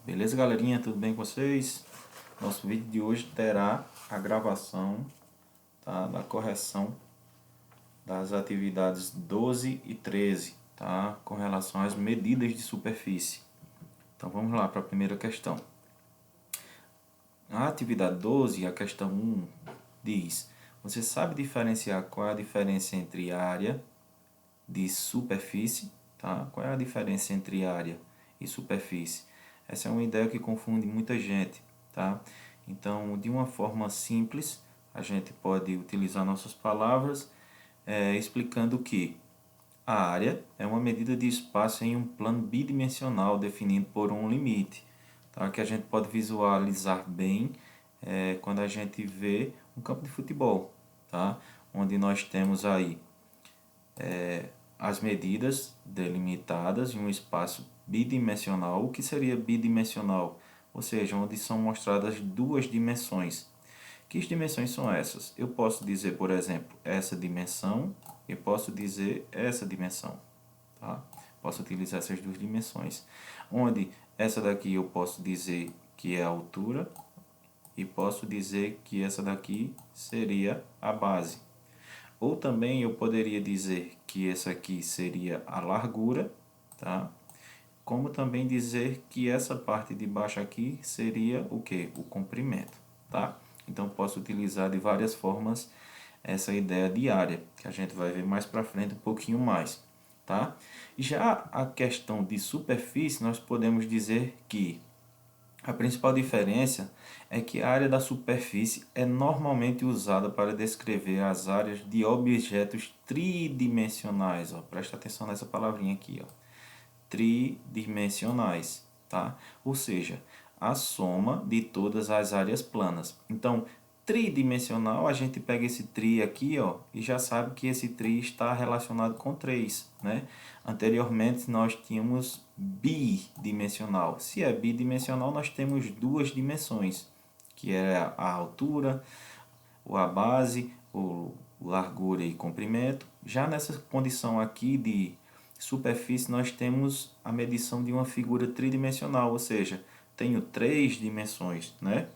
Beleza, galerinha? Tudo bem com vocês? Nosso vídeo de hoje terá a gravação, tá, da correção das atividades 12 e 13, tá, com relação às medidas de superfície. Então vamos lá para a primeira questão. A atividade 12, a questão 1, diz: você sabe diferenciar qual é a diferença entre área de superfície? Tá? Qual é a diferença entre área e superfície? Essa é uma ideia que confunde muita gente, tá? Então, de uma forma simples, a gente pode utilizar nossas palavras explicando que a área é uma medida de espaço em um plano bidimensional definido por um limite, tá? Que a gente pode visualizar bem quando a gente vê um campo de futebol, tá? Onde nós temos aí as medidas delimitadas em um espaço bidimensional. O que seria bidimensional? Ou seja, onde são mostradas duas dimensões. Que dimensões são essas? Eu posso dizer, por exemplo, essa dimensão e posso dizer essa dimensão. Tá? Posso utilizar essas duas dimensões. Onde essa daqui eu posso dizer que é a altura e posso dizer que essa daqui seria a base. Ou também eu poderia dizer que essa aqui seria a largura, tá? Como também dizer que essa parte de baixo aqui seria o que? O comprimento, tá? Então posso utilizar de várias formas essa ideia de área, que a gente vai ver mais para frente um pouquinho mais, tá? Já a questão de superfície, nós podemos dizer que a principal diferença é que a área da superfície é normalmente usada para descrever as áreas de objetos tridimensionais. Ó. Presta atenção nessa palavrinha aqui, ó. Tridimensionais, tá? Ou seja, a soma de todas as áreas planas. Então, tridimensional, a gente pega esse tri aqui, ó, e já sabe que esse tri está relacionado com 3, né? Anteriormente nós tínhamos bidimensional. Se é bidimensional, nós temos duas dimensões, que é a altura, a base, o largura e comprimento. Já nessa condição aqui de superfície, nós temos a medição de uma figura tridimensional, ou seja, tenho três dimensões, né?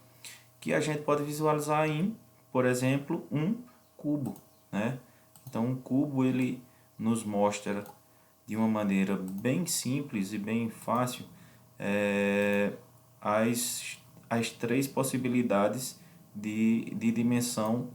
Que a gente pode visualizar em, por exemplo, um cubo, né? Então, um cubo ele nos mostra de uma maneira bem simples e bem fácil as, as três possibilidades de dimensão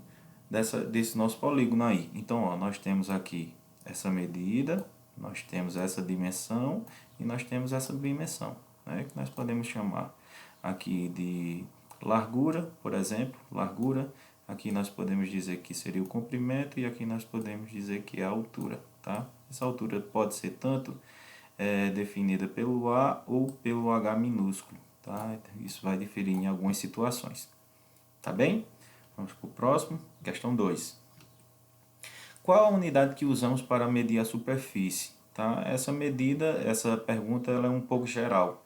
desse nosso polígono aí. Então, ó, nós temos aqui essa medida, nós temos essa dimensão e nós temos essa dimensão, né? Que nós podemos chamar aqui de largura, por exemplo, largura. Aqui nós podemos dizer que seria o comprimento e aqui nós podemos dizer que é a altura, tá? Essa altura pode ser tanto definida pelo A ou pelo H minúsculo, tá? Isso vai diferir em algumas situações, tá bem? Vamos para o próximo, questão 2. Qual a unidade que usamos para medir a superfície? Tá? Essa medida, essa pergunta ela é um pouco geral,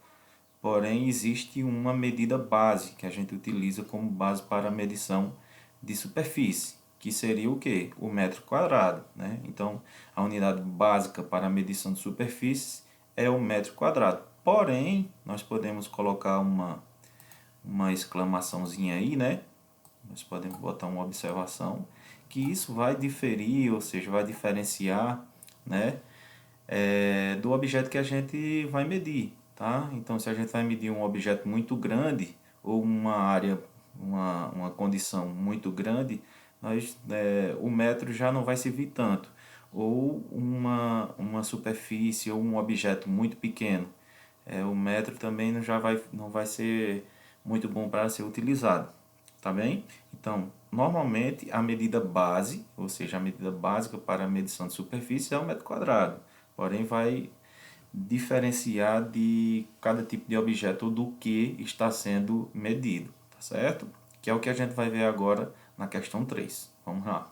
porém existe uma medida base que a gente utiliza como base para a medição de superfície, que seria o quê? O metro quadrado, né? Então, a unidade básica para a medição de superfície é o metro quadrado. Porém, nós podemos colocar uma exclamaçãozinha aí, né? Nós podemos botar uma observação que isso vai diferir, ou seja, vai diferenciar, né, do objeto que a gente vai medir, tá? Então, se a gente vai medir um objeto muito grande ou uma área, uma condição muito grande, o metro já não vai servir tanto. Ou uma superfície ou um objeto muito pequeno, o metro também não vai ser muito bom para ser utilizado, tá bem? Então, normalmente a medida base, ou seja, a medida básica para a medição de superfície é o metro quadrado, porém vai diferenciar de cada tipo de objeto ou do que está sendo medido, tá certo? Que é o que a gente vai ver agora na questão 3. Vamos lá.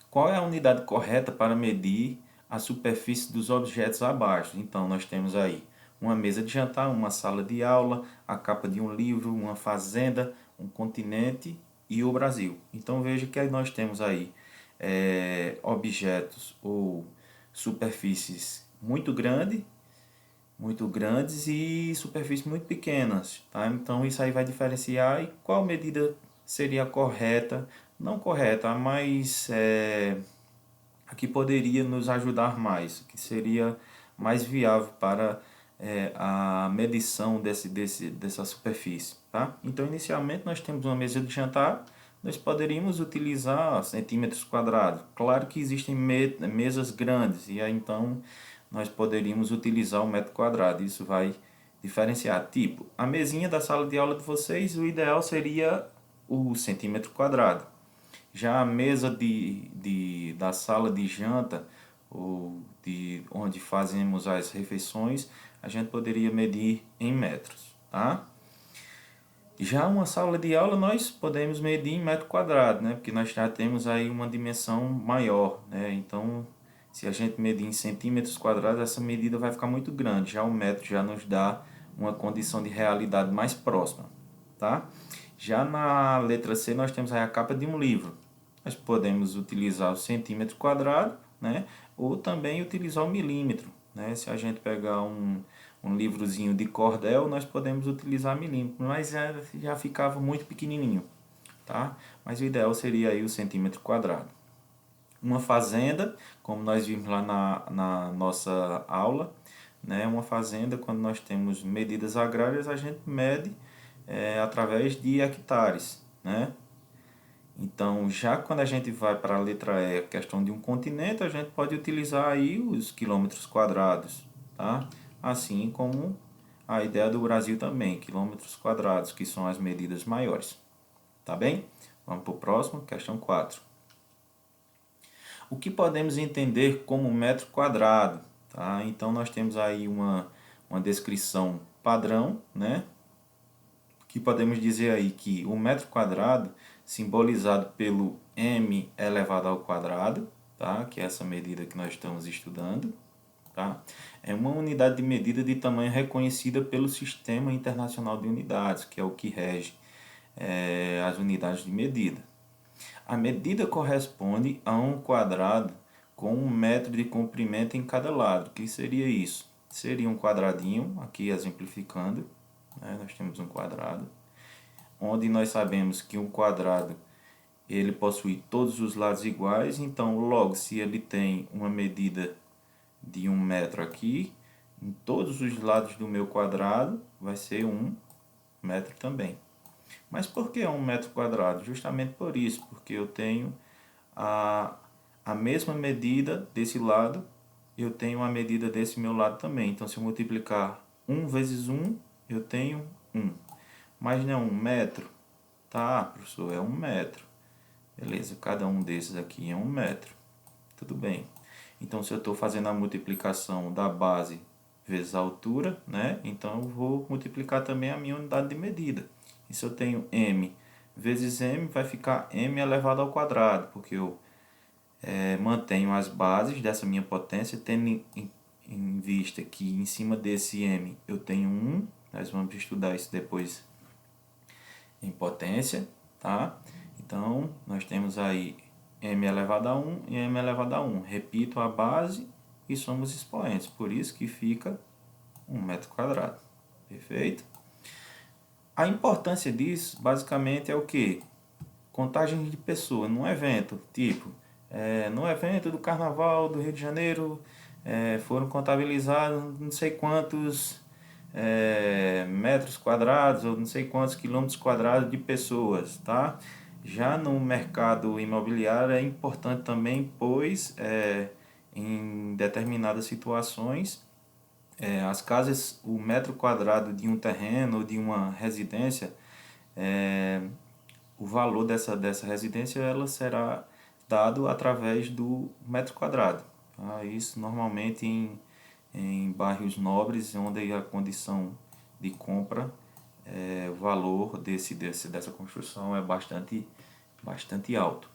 Qual é a unidade correta para medir a superfície dos objetos abaixo? Então, nós temos aí uma mesa de jantar, uma sala de aula, a capa de um livro, uma fazenda, um continente e o Brasil. Então, veja que nós temos aí objetos ou superfícies muito grandes, muito grandes e superfícies muito pequenas, tá? Então isso aí vai diferenciar e qual medida seria a correta, não correta, mas a que poderia nos ajudar mais, que seria mais viável para a medição dessa superfície, tá? Então inicialmente nós temos uma mesa de jantar, nós poderíamos utilizar centímetros quadrados. Claro que existem mesas grandes e aí então nós poderíamos utilizar o metro quadrado. Isso vai diferenciar. Tipo, a mesinha da sala de aula de vocês, o ideal seria o centímetro quadrado. Já a mesa da sala de janta ou de onde fazemos as refeições, a gente poderia medir em metros, tá? Já uma sala de aula nós podemos medir em metro quadrado, né? Porque nós já temos aí uma dimensão maior, né? Então, se a gente medir em centímetros quadrados, essa medida vai ficar muito grande. Já o metro já nos dá uma condição de realidade mais próxima, tá? Já na letra C nós temos aí a capa de um livro. Nós podemos utilizar o centímetro quadrado, né? Ou também utilizar o milímetro, né? Se a gente pegar um livrozinho de cordel, nós podemos utilizar milímetro, mas já ficava muito pequenininho, tá? Mas o ideal seria aí o centímetro quadrado. Uma fazenda, como nós vimos lá na nossa aula, né? Uma fazenda, quando nós temos medidas agrárias, a gente mede através de hectares, né? Então, já quando a gente vai para a letra E, a questão de um continente, a gente pode utilizar aí os quilômetros quadrados, tá? Assim como a ideia do Brasil também, quilômetros quadrados, que são as medidas maiores, tá bem? Vamos para o próximo, questão 4. O que podemos entender como metro quadrado, tá? Então, nós temos aí uma descrição padrão, né? Que podemos dizer aí que o metro quadrado, simbolizado pelo m elevado ao quadrado, tá? Que é essa medida que nós estamos estudando, tá? É uma unidade de medida de tamanho reconhecida pelo Sistema Internacional de Unidades, que é o que rege as unidades de medida. A medida corresponde a um quadrado com 1 metro de comprimento em cada lado. O que seria isso? Seria um quadradinho, aqui exemplificando, né? Nós temos um quadrado, onde nós sabemos que um quadrado ele possui todos os lados iguais, então logo se ele tem uma medida de 1 metro aqui, em todos os lados do meu quadrado vai ser 1 metro também. Mas por que 1 metro quadrado? Justamente por isso, porque eu tenho a, a mesma medida desse lado, eu tenho a medida desse meu lado também. Então se eu multiplicar 1 vezes 1, eu tenho 1. Mas não é 1 metro? Tá, professor, é 1 metro. Beleza, cada um desses aqui é 1 metro. Tudo bem. Então, se eu estou fazendo a multiplicação da base vezes a altura, né? Então, eu vou multiplicar também a minha unidade de medida. E se eu tenho m vezes m, vai ficar m elevado ao quadrado, porque eu mantenho as bases dessa minha potência, tendo em vista que em cima desse m eu tenho 1. Nós vamos estudar isso depois em potência, tá? Então, nós temos aí m elevado a 1 e m elevado a 1. Repito a base e somos expoentes, por isso que fica 1 metro quadrado. Perfeito? A importância disso, basicamente, é o que? Contagem de pessoas num evento, tipo, no evento do Carnaval do Rio de Janeiro, foram contabilizados não sei quantos metros quadrados ou não sei quantos quilômetros quadrados de pessoas, tá? Já no mercado imobiliário é importante também, pois em determinadas situações as casas, o metro quadrado de um terreno ou de uma residência, o valor dessa residência ela será dado através do metro quadrado. Tá? Isso normalmente em bairros nobres, onde a condição de compra, o valor dessa construção é bastante alto.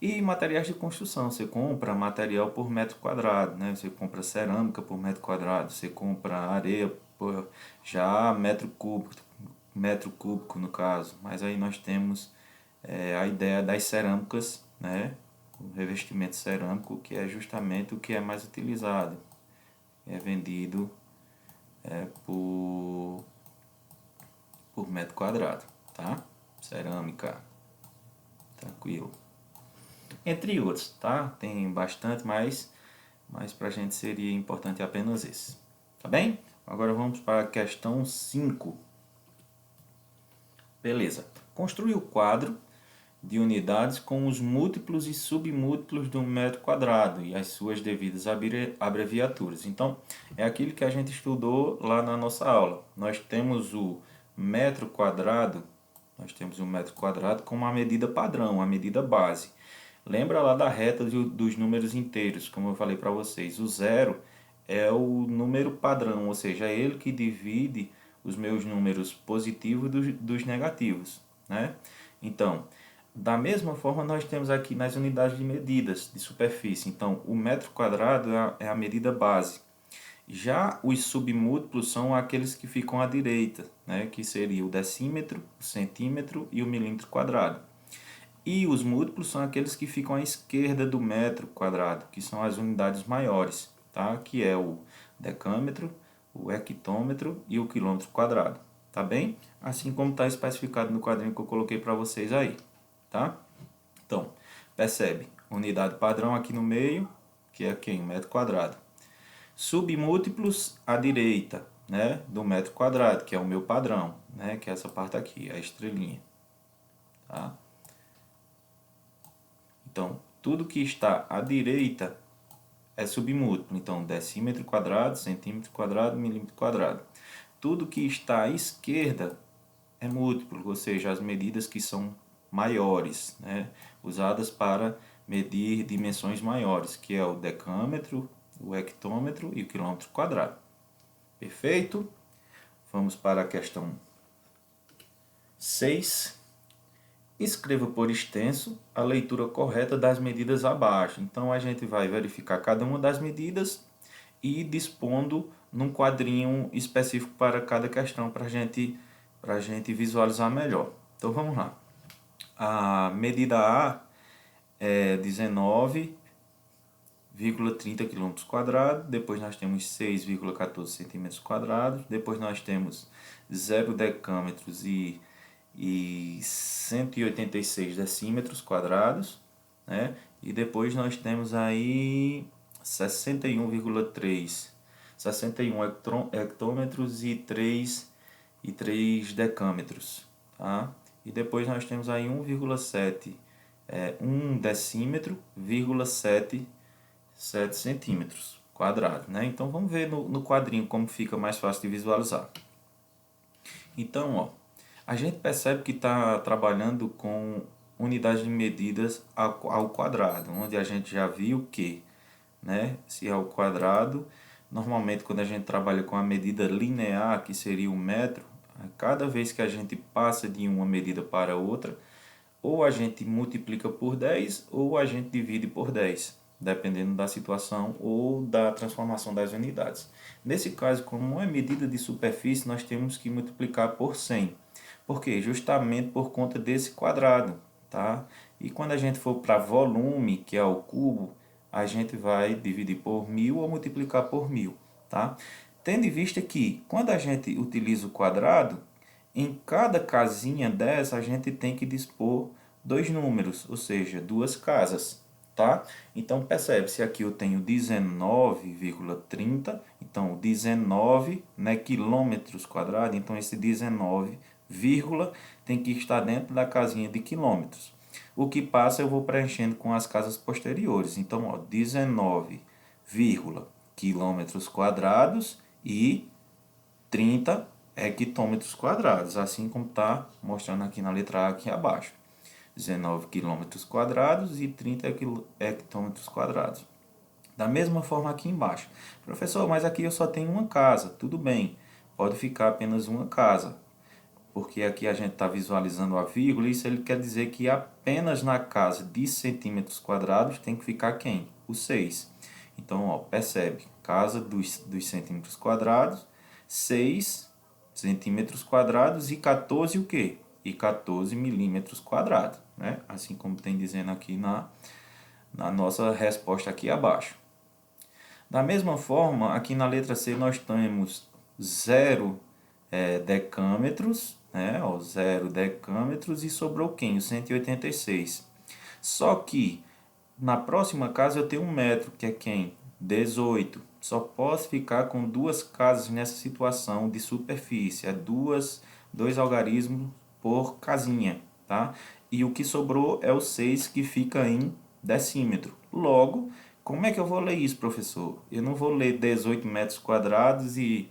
E materiais de construção, você compra material por metro quadrado, né? Você compra cerâmica por metro quadrado, você compra areia por já metro cúbico no caso. Mas aí nós temos a ideia das cerâmicas, né? O revestimento cerâmico, que é justamente o que é mais utilizado, é vendido por metro quadrado, tá? Cerâmica, tranquilo. Entre outros, tá? Tem bastante, mas pra gente seria importante apenas esse, tá bem? Agora vamos para a questão 5. Beleza. Construir o quadro de unidades com os múltiplos e submúltiplos do metro quadrado e as suas devidas abreviaturas. Então, é aquilo que a gente estudou lá na nossa aula. Nós temos o metro quadrado, como uma medida padrão, uma medida base. Lembra lá da reta dos números inteiros, como eu falei para vocês. O zero é o número padrão, ou seja, é ele que divide os meus números positivos dos negativos, né? Então, da mesma forma, nós temos aqui nas unidades de medidas de superfície. Então, o metro quadrado é a medida base. Já os submúltiplos são aqueles que ficam à direita, né? Que seria o decímetro, o centímetro e o milímetro quadrado. E os múltiplos são aqueles que ficam à esquerda do metro quadrado, que são as unidades maiores, tá? Que é o decâmetro, o hectômetro e o quilômetro quadrado, tá bem? Assim como está especificado no quadrinho que eu coloquei para vocês aí, tá? Então, percebe, unidade padrão aqui no meio, que é quem? Metro quadrado. Submúltiplos à direita, né, do metro quadrado, que é o meu padrão, né, que é essa parte aqui, a estrelinha, tá? Então, tudo que está à direita é submúltiplo. Então, decímetro quadrado, centímetro quadrado, milímetro quadrado. Tudo que está à esquerda é múltiplo, ou seja, as medidas que são maiores, né? Usadas para medir dimensões maiores, que é o decâmetro, o hectômetro e o quilômetro quadrado. Perfeito? Vamos para a questão 6. Escreva por extenso a leitura correta das medidas abaixo. Então, a gente vai verificar cada uma das medidas e dispondo num quadrinho específico para cada questão para a gente visualizar melhor. Então, vamos lá. A medida A é 19,30 km quadrados, depois nós temos 6,14 centímetros quadrados, depois nós temos 0 decâmetros e 186 decímetros quadrados, né? E depois nós temos aí 61 hectômetros e 3 decâmetros, tá? E depois nós temos aí 1,7 1 decímetro, 7 centímetros quadrados, né? Então vamos ver no quadrinho como fica mais fácil de visualizar. Então, ó, a gente percebe que está trabalhando com unidades de medidas ao quadrado, onde a gente já viu que, né, se é ao quadrado, normalmente quando a gente trabalha com a medida linear, que seria o metro, cada vez que a gente passa de uma medida para outra, ou a gente multiplica por 10 ou a gente divide por 10, dependendo da situação ou da transformação das unidades. Nesse caso, como é medida de superfície, nós temos que multiplicar por 100. Por quê? Justamente por conta desse quadrado, tá? E quando a gente for para volume, que é o cubo, a gente vai dividir por 1000 ou multiplicar por 1000, tá? Tendo em vista que, quando a gente utiliza o quadrado, em cada casinha dessa a gente tem que dispor dois números, ou seja, duas casas, tá? Então percebe-se aqui eu tenho 19,30, então 19, né, quilômetros quadrados, então esse 19, tem que estar dentro da casinha de quilômetros. O que passa eu vou preenchendo com as casas posteriores. Então, ó, 19, quilômetros quadrados e 30 hectômetros quadrados, assim como está mostrando aqui na letra A aqui abaixo. 19 quilômetros quadrados e 30 hectômetros quadrados. Da mesma forma aqui embaixo. Professor, mas aqui eu só tenho uma casa. Tudo bem, pode ficar apenas uma casa. Porque aqui a gente está visualizando a vírgula, isso ele quer dizer que apenas na casa de centímetros quadrados tem que ficar quem? O 6. Então, ó, percebe, casa dos centímetros quadrados, 6 centímetros quadrados e 14 o quê? E 14 milímetros quadrados, né? Assim como tem dizendo aqui na nossa resposta aqui abaixo. Da mesma forma, aqui na letra C nós temos 0 decâmetros, né? Ó, 0 decâmetros e sobrou quem? O 186. Só que na próxima casa eu tenho 1 metro, que é quem? 18. Só posso ficar com duas casas nessa situação de superfície. É dois algarismos por casinha, tá? E o que sobrou é o 6 que fica em decímetro. Logo, como é que eu vou ler isso, professor? Eu não vou ler 18 metros quadrados e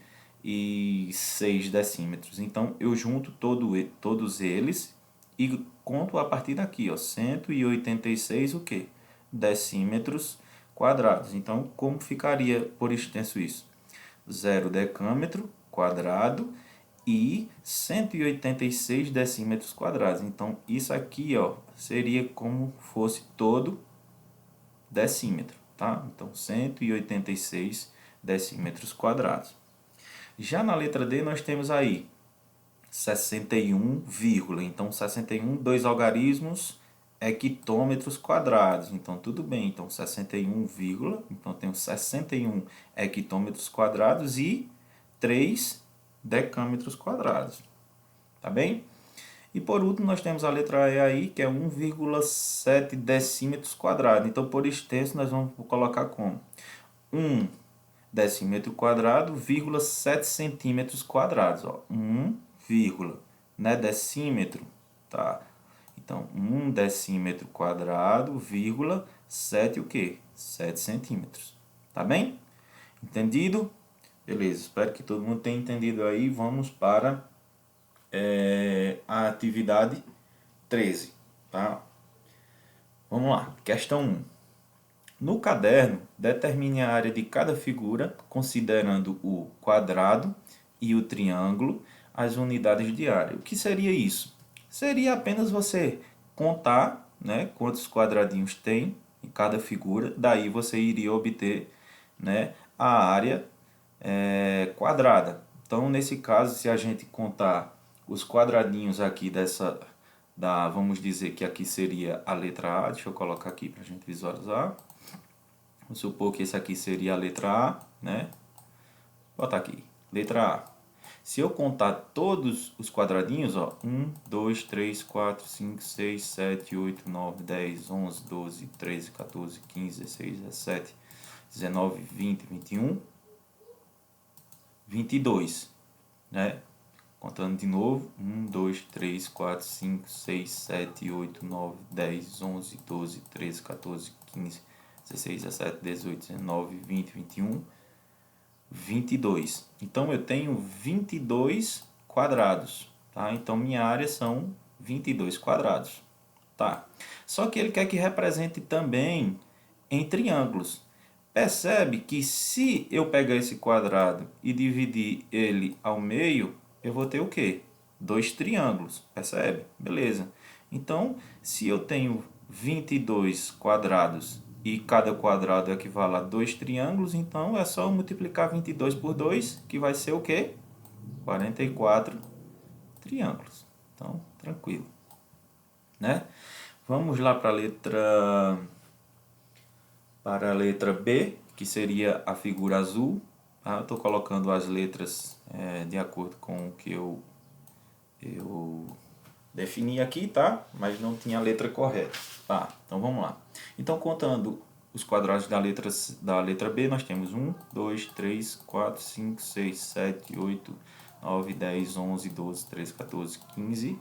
6 decímetros. Então, eu junto todos eles e conto a partir daqui, ó, 186 o quê? Decímetros quadrados. Então, como ficaria por extenso isso? 0 decâmetro quadrado e 186 decímetros quadrados. Então, isso aqui, ó, seria como fosse todo decímetro, tá? Então, 186 decímetros quadrados. Já na letra D, nós temos aí 61, então 61, dois algarismos, hectômetros quadrados. Então, tudo bem. Então, 61, então tenho 61 hectômetros quadrados e 3 decâmetros quadrados. Tá bem? E por último, nós temos a letra E aí, que é 1,7 decímetros quadrados. Então, por extenso, nós vamos colocar como 1 decímetro quadrado, 7 centímetros quadrados. Ó. 1, né, decímetro, tá? Então, 1 decímetro quadrado, 7 o quê? 7 centímetros. Tá bem? Entendido? Beleza, espero que todo mundo tenha entendido aí. Vamos para a atividade 13, tá? Vamos lá, questão 1. No caderno, determine a área de cada figura, considerando o quadrado e o triângulo, as unidades de área. O que seria isso? Seria apenas você contar, né, quantos quadradinhos tem em cada figura, daí você iria obter, né, a área quadrada. Então, nesse caso, se a gente contar os quadradinhos aqui vamos dizer que aqui seria a letra A, deixa eu colocar aqui para a gente visualizar. Vamos supor que esse aqui seria a letra A, né? Vou botar aqui, letra A. Se eu contar todos os quadradinhos, ó, 1, 2, 3, 4, 5, 6, 7, 8, 9, 10, 11, 12, 13, 14, 15, 16, 17, 19, 20, 21, 22, né? Contando de novo, 1, 2, 3, 4, 5, 6, 7, 8, 9, 10, 11, 12, 13, 14, 15, 16, 17, 18, 19, 20, 21, 22. Então, eu tenho 22 quadrados, tá? Então, minha área são 22 quadrados, tá? Só que ele quer que represente também em triângulos. Percebe que se eu pegar esse quadrado e dividir ele ao meio, eu vou ter o quê? 2 triângulos, percebe? Beleza. Então, se eu tenho 22 quadrados e cada quadrado equivale a 2 triângulos, então é só multiplicar 22 por 2, que vai ser o quê? 44 triângulos. Então, tranquilo, né? Vamos lá para a letra B, que seria a figura azul. Tá? Eu estou colocando as letras de acordo com o que eu defini aqui, tá? Mas não tinha a letra correta. Tá, então vamos lá. Então, contando os quadrados da letra B, nós temos 1, 2, 3, 4, 5, 6, 7, 8, 9, 10, 11, 12, 13, 14, 15,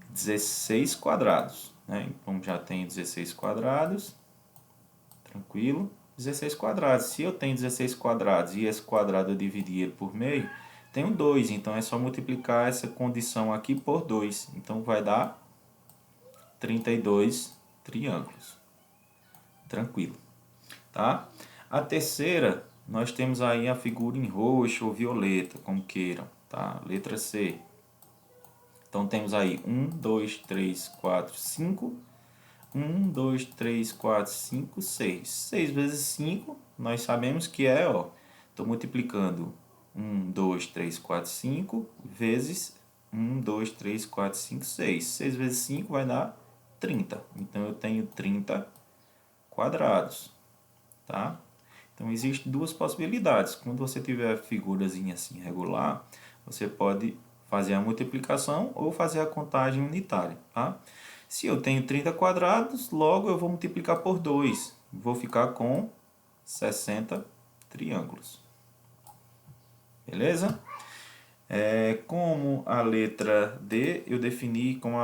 16 quadrados. Né? Então, já tenho 16 quadrados. Tranquilo? 16 quadrados. Se eu tenho 16 quadrados e esse quadrado eu dividir ele por meio, tenho 2. Então, é só multiplicar essa condição aqui por 2. Então, vai dar 32 triângulos. Tranquilo. Tá? A terceira, nós temos aí a figura em roxo ou violeta, como queiram. Tá? Letra C. Então, temos aí 1, 2, 3, 4, 5... 1, 2, 3, 4, 5, 6. 6 vezes 5, nós sabemos que é, ó, estou multiplicando 1, 2, 3, 4, 5 vezes 1, 2, 3, 4, 5, 6. 6 vezes 5 vai dar 30. Então, eu tenho 30 quadrados, tá? Então, existem duas possibilidades. Quando você tiver a figurazinha assim regular, você pode fazer a multiplicação ou fazer a contagem unitária, tá? Se eu tenho 30 quadrados, logo eu vou multiplicar por 2. Vou ficar com 60 triângulos. Beleza? Como a letra D, eu defini como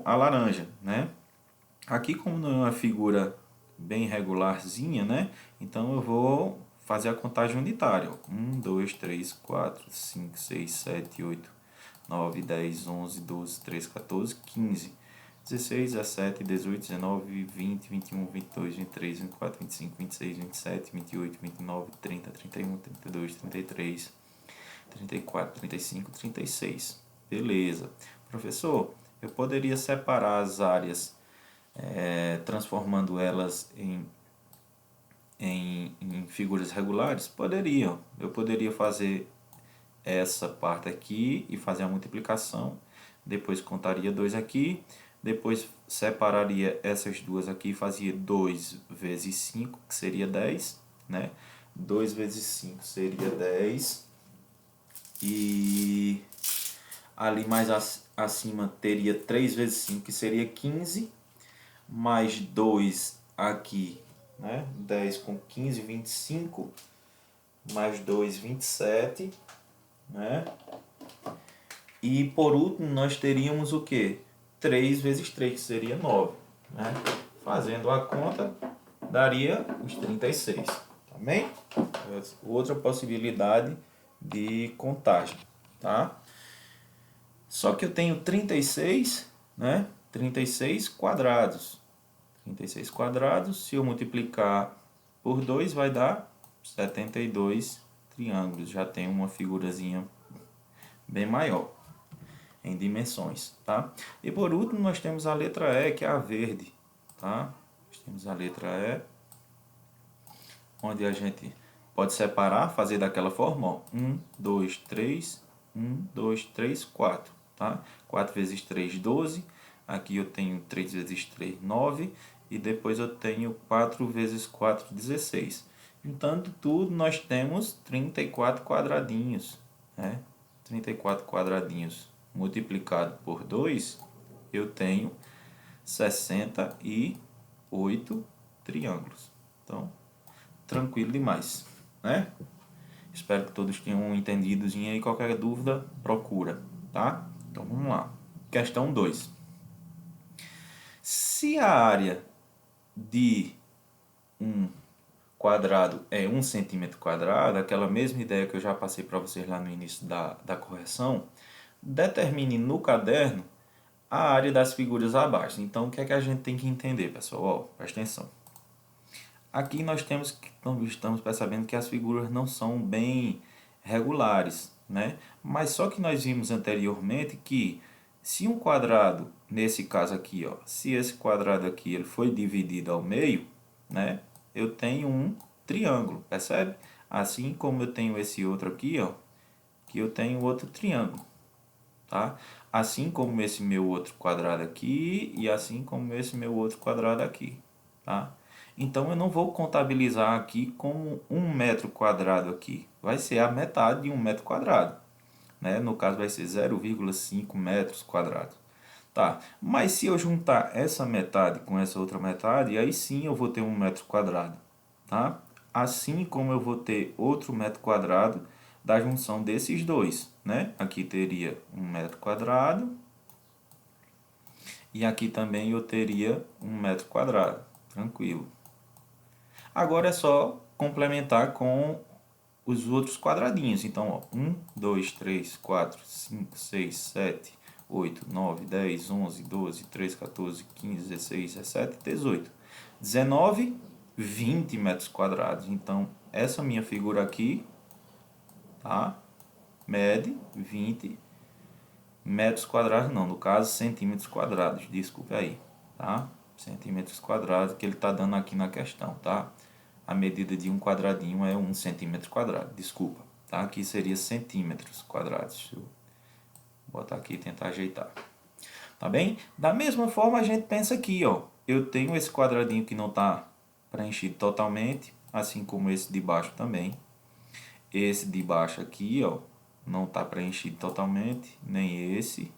a laranja, né? Aqui, como não é uma figura bem regularzinha, né? Então eu vou fazer a contagem unitária. 1, 2, 3, 4, 5, 6, 7, 8, 9, 10, 11, 12, 13, 14, 15, 16, 17, 18, 19, 20, 21, 22, 23, 24, 25, 26, 27, 28, 29, 30, 31, 32, 33, 34, 35, 36. Beleza. Professor, eu poderia separar as áreas transformando elas em figuras regulares? Poderiam. Eu poderia fazer essa parte aqui e fazer a multiplicação. Depois contaria 2 aqui. Depois separaria essas duas aqui e fazia 2 vezes 5, que seria 10. Né? 2 vezes 5 seria 10. E ali mais acima teria 3 vezes 5, que seria 15. Mais 2 aqui, né? 10 com 15, 25. Mais 2, 27. Né? E por último, nós teríamos o quê? 3 vezes 3, que seria 9. Né? Fazendo a conta, daria os 36. Tá bem? Outra possibilidade de contagem. Tá? Só que eu tenho 36, né? 36 quadrados. 36 quadrados, se eu multiplicar por 2, vai dar 72 triângulos. Já tem uma figurazinha bem maior em dimensões, tá? E por último, nós temos a letra E, que é a verde, tá? Nós temos a letra E, onde a gente pode separar, fazer daquela forma, ó. 1, 2, 3, 1, 2, 3, 4, tá? 4 vezes 3, 12. Aqui eu tenho 3 vezes 3, 9. E depois eu tenho 4 vezes 4, 16. Juntando tudo, nós temos 34 quadradinhos, né? 34 quadradinhos multiplicado por 2, eu tenho 68 triângulos. Então, tranquilo demais, né? Espero que todos tenham entendido e aí qualquer dúvida, procura, tá? Então, vamos lá. Questão 2. Se a área de um quadrado é 1 centímetro quadrado, aquela mesma ideia que eu já passei para vocês lá no início da correção, determine no caderno a área das figuras abaixo. Então, o que é que a gente tem que entender, pessoal? Ó, presta atenção. Aqui nós estamos percebendo que as figuras não são bem regulares, né? Mas só que nós vimos anteriormente que se um quadrado, nesse caso aqui, ó, se esse quadrado aqui ele foi dividido ao meio, né? Eu tenho um triângulo, percebe? Assim como eu tenho esse outro aqui, ó, que eu tenho outro triângulo, tá? Assim como esse meu outro quadrado aqui e assim como esse meu outro quadrado aqui, tá? Então eu não vou contabilizar aqui como 1 metro quadrado aqui, vai ser a metade de 1 metro quadrado, né? No caso vai ser 0,5 metros quadrados. Tá, mas se eu juntar essa metade com essa outra metade, aí sim eu vou ter 1 metro quadrado, tá? Assim como eu vou ter outro metro quadrado da junção desses dois, né? Aqui teria 1 metro quadrado e aqui também eu teria 1 metro quadrado, tranquilo. Agora é só complementar com os outros quadradinhos. Então, ó, 1, 2, 3, 4, 5, 6, 7, 8, 9, 10, 11, 12, 13, 14, 15, 16, 17, 18, 19, 20 metros quadrados. Então, essa minha figura aqui, tá? Mede 20 metros quadrados, não, no caso centímetros quadrados, desculpe aí, tá? Centímetros quadrados que ele está dando aqui na questão, tá? A medida de um quadradinho é 1 centímetro quadrado, desculpa, tá? Aqui seria centímetros quadrados. Deixa eu botar aqui e tentar ajeitar. Tá bem? Da mesma forma a gente pensa aqui, ó. Eu tenho esse quadradinho que não está preenchido totalmente, assim como esse de baixo também. Esse de baixo aqui, ó, não está preenchido totalmente, nem esse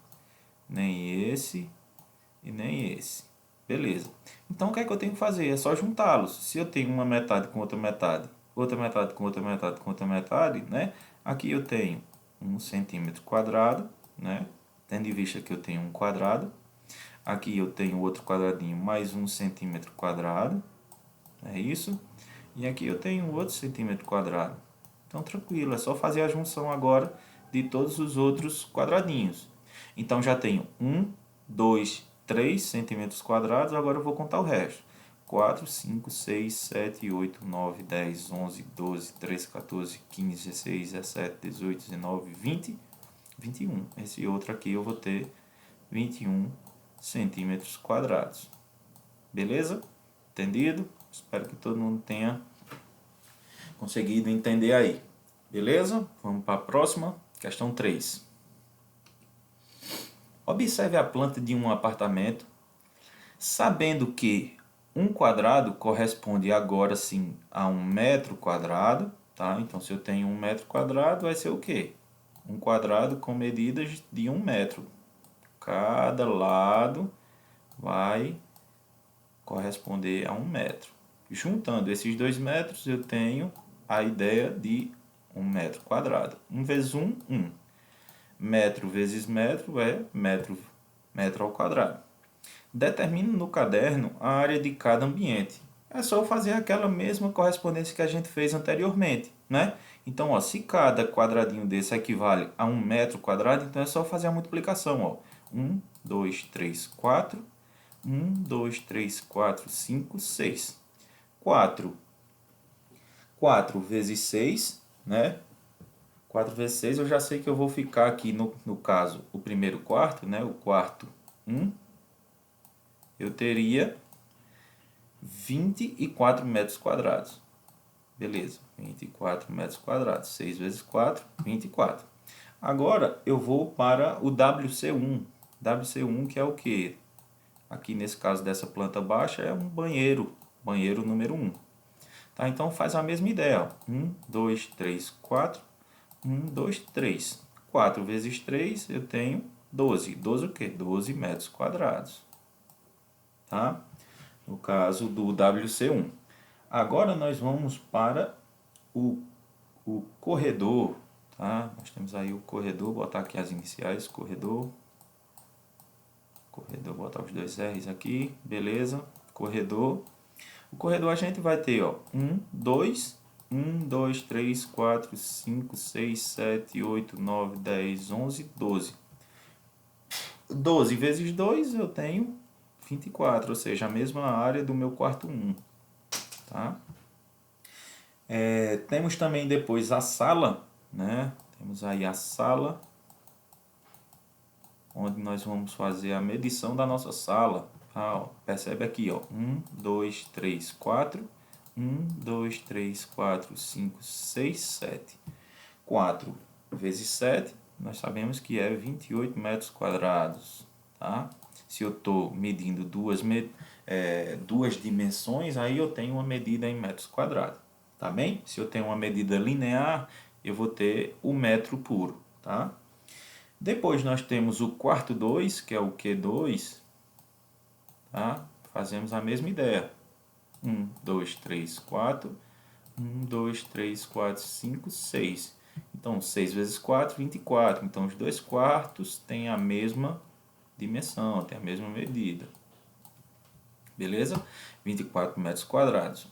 e nem esse. Beleza. Então o que é que eu tenho que fazer? É só juntá-los. Se eu tenho uma metade com outra metade, outra metade com outra metade com outra metade, né? Aqui eu tenho 1 cm², né? Tendo em vista que eu tenho um quadrado. Aqui eu tenho outro quadradinho mais 1 cm². É isso. E aqui eu tenho outro cm². Então tranquilo, é só fazer a junção agora de todos os outros quadradinhos. Então já tenho 1, 2, 3 cm², agora eu vou contar o resto. 4, 5, 6, 7, 8, 9, 10, 11, 12, 13, 14, 15, 16, 17, 18, 19, 20, 21. Esse outro aqui eu vou ter 21 cm². Beleza? Entendido? Espero que todo mundo tenha conseguido entender aí. Beleza? Vamos para a próxima. Questão 3. Observe a planta de um apartamento, sabendo que 1² corresponde agora sim a 1 m², tá? Então, se eu tenho 1 m², vai ser o quê? 1² com medidas de 1 metro. Cada lado vai corresponder a 1 metro. Juntando esses 2 metros, eu tenho a ideia de 1 m². 1 vezes 1, 1. Metro vezes metro é metro ao quadrado. Determine no caderno a área de cada ambiente. É só fazer aquela mesma correspondência que a gente fez anteriormente, né? Então, ó, se cada quadradinho desse equivale a 1 m², então é só fazer a multiplicação, ó. 1, 2, 3, 4. 1, 2, 3, 4, 5, 6. 4 vezes 6, né? 4 vezes 6 eu já sei que eu vou ficar aqui no caso, o primeiro quarto, né? O quarto 1. Eu teria 24 m². Beleza, 24 m². 6 vezes 4, 24. Agora eu vou para o WC1. WC1 que é o quê? Aqui nesse caso dessa planta baixa é um banheiro. Banheiro número 1. Tá? Então faz a mesma ideia. 1, 2, 3, 4. 1, 2, 3. 4 vezes 3 eu tenho 12. 12 o quê? 12 m². Tá? No caso do WC1. Agora nós vamos para o corredor. Tá? Nós temos aí o corredor, botar aqui as iniciais, corredor. Corredor, botar os dois R's aqui, beleza. Corredor. O corredor a gente vai ter, ó, 1, 2, 3, 4, 5, 6, 7, 8, 9, 10, 11, 12. 12 vezes 2 eu tenho 24, ou seja, a mesma área do meu quarto 1. Tá? Temos também depois a sala, né? Temos aí a sala, onde nós vamos fazer a medição da nossa sala. Ah, ó, percebe aqui, ó, 1, 2, 3, 4, 1, 2, 3, 4, 5, 6, 7. 4 vezes 7, nós sabemos que é 28 m². Tá? Se eu estou medindo duas dimensões, aí eu tenho uma medida em m². Tá bem? Se eu tenho uma medida linear, eu vou ter o metro puro. Tá? Depois nós temos o quarto 2, que é o Q2. Tá? Fazemos a mesma ideia. 1, 2, 3, 4. 1, 2, 3, 4, 5, 6. Então, 6 vezes 4, 24. Então, os 2 quartos têm a mesma dimensão, têm a mesma medida. Beleza? 24 m².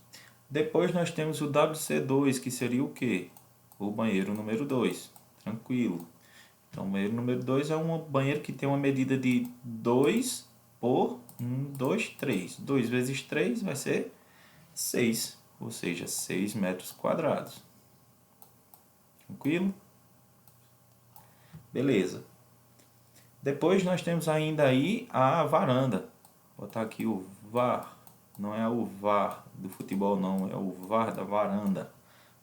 Depois nós temos o WC2, que seria o quê? O banheiro número 2. Tranquilo. Então, o banheiro número 2 é um banheiro que tem uma medida de 2 por 1, 2, 3. 2 vezes 3 vai ser 6, ou seja, 6 m². Tranquilo? Beleza. Depois nós temos ainda aí a varanda. Vou botar aqui o VAR. Não é o VAR do futebol, não. É o VAR da varanda.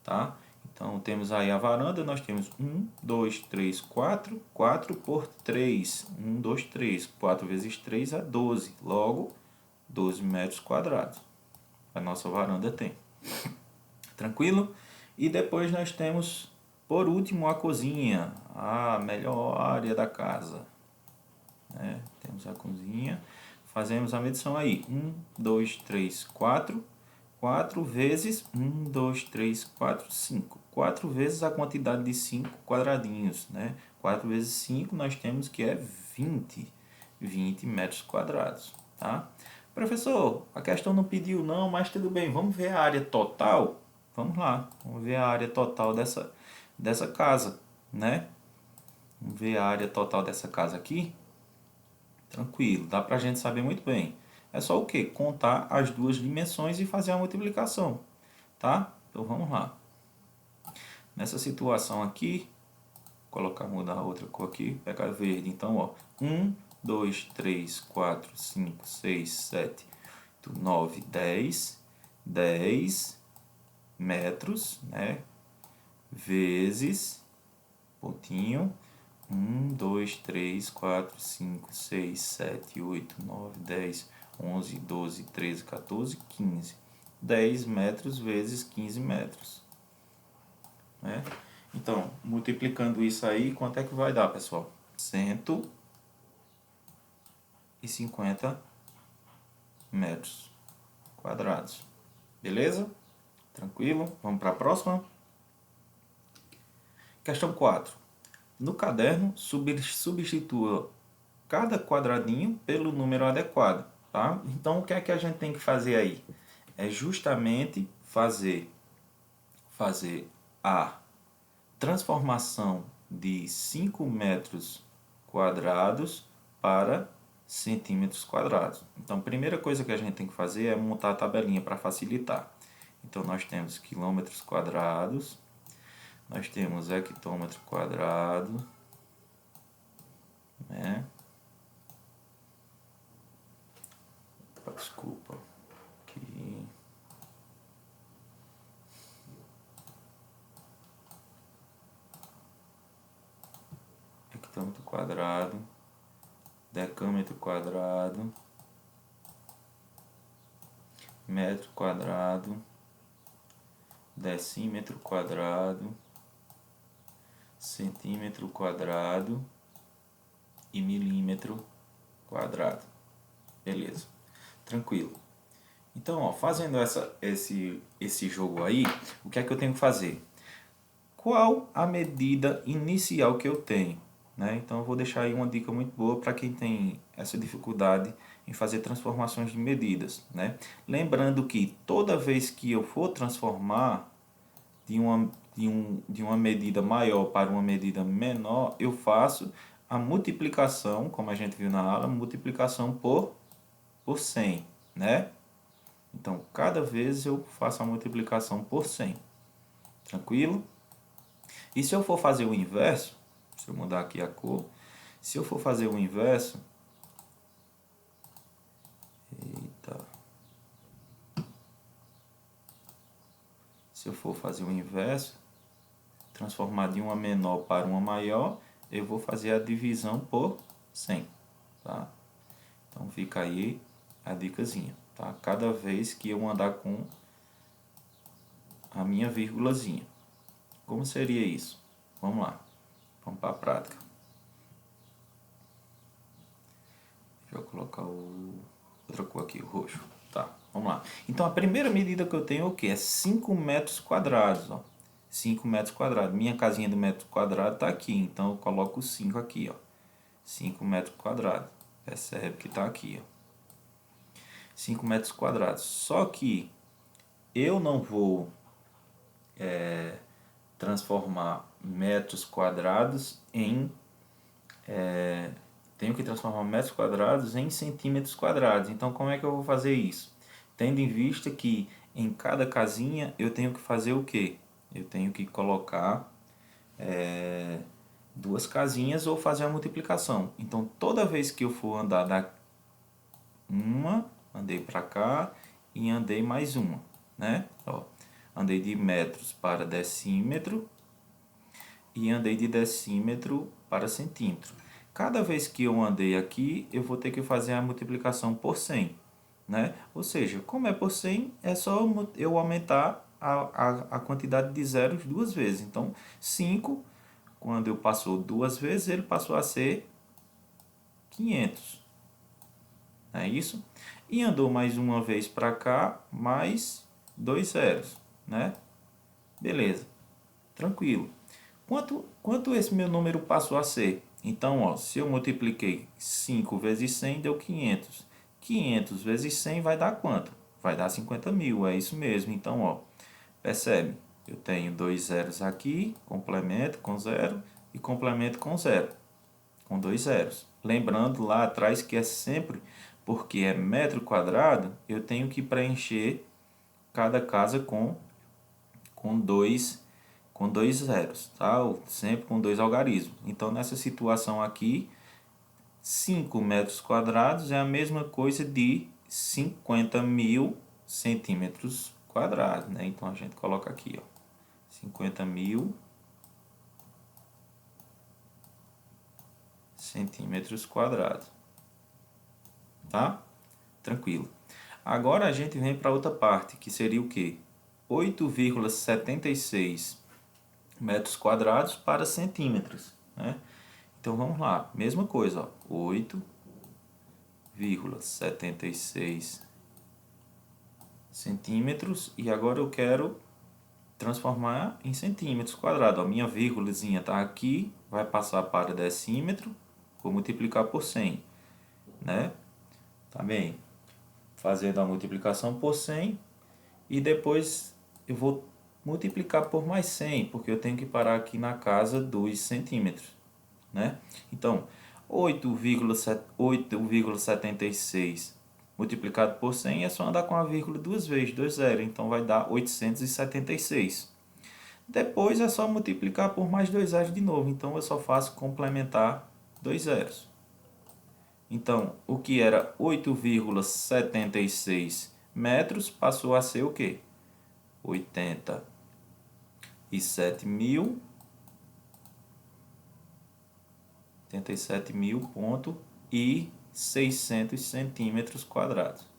Tá? Então, temos aí a varanda. Nós temos 1, 2, 3, 4. 4 por 3. 1, 2, 3. 4 vezes 3 é 12. Logo, 12 m². a nossa varanda tem. Tranquilo? E depois nós temos, por último, a cozinha, a melhor área da casa. Né? Temos a cozinha, fazemos a medição aí, 1, 2, 3, 4, 4 vezes 1, 2, 3, 4, 5. 4 vezes a quantidade de 5 quadradinhos, né? 4 vezes 5 nós temos que é 20 metros quadrados, tá? Professor, a questão não pediu não, mas tudo bem, vamos ver a área total? Vamos lá, vamos ver a área total dessa casa, né? Vamos ver a área total dessa casa aqui. Tranquilo, dá pra gente saber muito bem. É só o que? Contar as duas dimensões e fazer a multiplicação, tá? Então vamos lá. Nessa situação aqui, colocar, mudar a outra cor aqui, pegar verde. Então, ó, 1, 2, 3, 4, 5, 6, 7, 8, 9, 10 metros, né? Vezes, pontinho, 1, 2, 3, 4, 5, 6, 7, 8, 9, 10, 11, 12, 13, 14, 15. 10 metros vezes 15 metros. Né? Então, multiplicando isso aí, quanto é que vai dar, pessoal? 150 metros quadrados. Beleza? Tranquilo? Vamos para a próxima? Questão 4. No caderno, substitua cada quadradinho pelo número adequado. Tá? Então, o que é que a gente tem que fazer aí? É justamente fazer a transformação de 5 metros quadrados para centímetros quadrados. Então, a primeira coisa que a gente tem que fazer é montar a tabelinha para facilitar. Então, nós temos quilômetros quadrados, nós temos hectômetro quadrado, né? Desculpa, aqui. Hectômetro quadrado, decâmetro quadrado, metro quadrado, decímetro quadrado, centímetro quadrado e milímetro quadrado. Beleza, tranquilo. Então, ó, fazendo esse jogo aí, o que é que eu tenho que fazer? Qual a medida inicial que eu tenho? Né? Então, eu vou deixar aí uma dica muito boa para quem tem essa dificuldade em fazer transformações de medidas. Né? Lembrando que toda vez que eu for transformar de uma medida maior para uma medida menor, eu faço a multiplicação, como a gente viu na aula, multiplicação por 100. Né? Então, cada vez eu faço a multiplicação por 100. Tranquilo? E se eu for fazer o inverso, se eu mudar aqui a cor, se eu for fazer o inverso, eita, se eu for fazer o inverso, transformar de uma menor para uma maior, eu vou fazer a divisão por 100, tá? Então fica aí a dicasinha, tá? Cada vez que eu andar com a minha vírgulazinha. Como seria isso? Vamos lá, vamos para a prática. Deixa eu colocar outra cor aqui, o roxo. Tá, vamos lá. Então, a primeira medida que eu tenho é o quê? É 5 metros quadrados, ó. 5 metros quadrados. Minha casinha do metro quadrado está aqui, então eu coloco 5 aqui, ó. 5 metros quadrados. Percebe que está aqui, ó. 5 metros quadrados. Só que eu não vou transformar metros quadrados em... tenho que transformar metros quadrados em centímetros quadrados. Então, como é que eu vou fazer isso? Tendo em vista que em cada casinha eu tenho que fazer o quê? Eu tenho que colocar duas casinhas ou fazer a multiplicação. Então, toda vez que eu for andar andei para cá e andei mais uma, né? Ó, andei de metros para decímetro e andei de decímetro para centímetro. Cada vez que eu andei aqui, eu vou ter que fazer a multiplicação por 100. né? Ou seja, como é por 100, é só eu aumentar a quantidade de zeros duas vezes. Então, 5, quando eu passou duas vezes, ele passou a ser 500. É isso? E andou mais uma vez para cá, mais 2 zeros, né? Beleza, tranquilo. Quanto esse meu número passou a ser? Então, ó, se eu multipliquei 5 vezes 100, deu 500. 500 vezes 100 vai dar quanto? Vai dar 50.000, é isso mesmo. Então, ó, percebe? Eu tenho dois zeros aqui, complemento com zero e complemento com zero, com dois zeros. Lembrando lá atrás que é sempre, porque é metro quadrado, eu tenho que preencher cada casa com dois zeros, tá? Sempre com dois algarismos. Então, nessa situação aqui, 5 metros quadrados é a mesma coisa de 50.000 centímetros quadrados, né? Então, a gente coloca aqui, ó, 50.000 centímetros quadrados, tá? Tranquilo. Agora a gente vem para outra parte, que seria o quê? 8,76 metros quadrados para centímetros, né? Então vamos lá, mesma coisa, ó, 8,76 centímetros e agora eu quero transformar em centímetros quadrados. A minha vírgulazinha está aqui, vai passar para decímetro, vou multiplicar por 100, né? Tá bem? Fazendo a multiplicação por 100 e depois eu vou multiplicar por mais 100, porque eu tenho que parar aqui na casa dos centímetros, né? Então, 8,76 multiplicado por 100 é só andar com a vírgula duas vezes, 2 zeros, então vai dar 876. Depois é só multiplicar por mais 2 zeros de novo, então eu só faço complementar 2 zeros. Então, o que era 8,76 metros passou a ser o quê? 87.600 centímetros quadrados,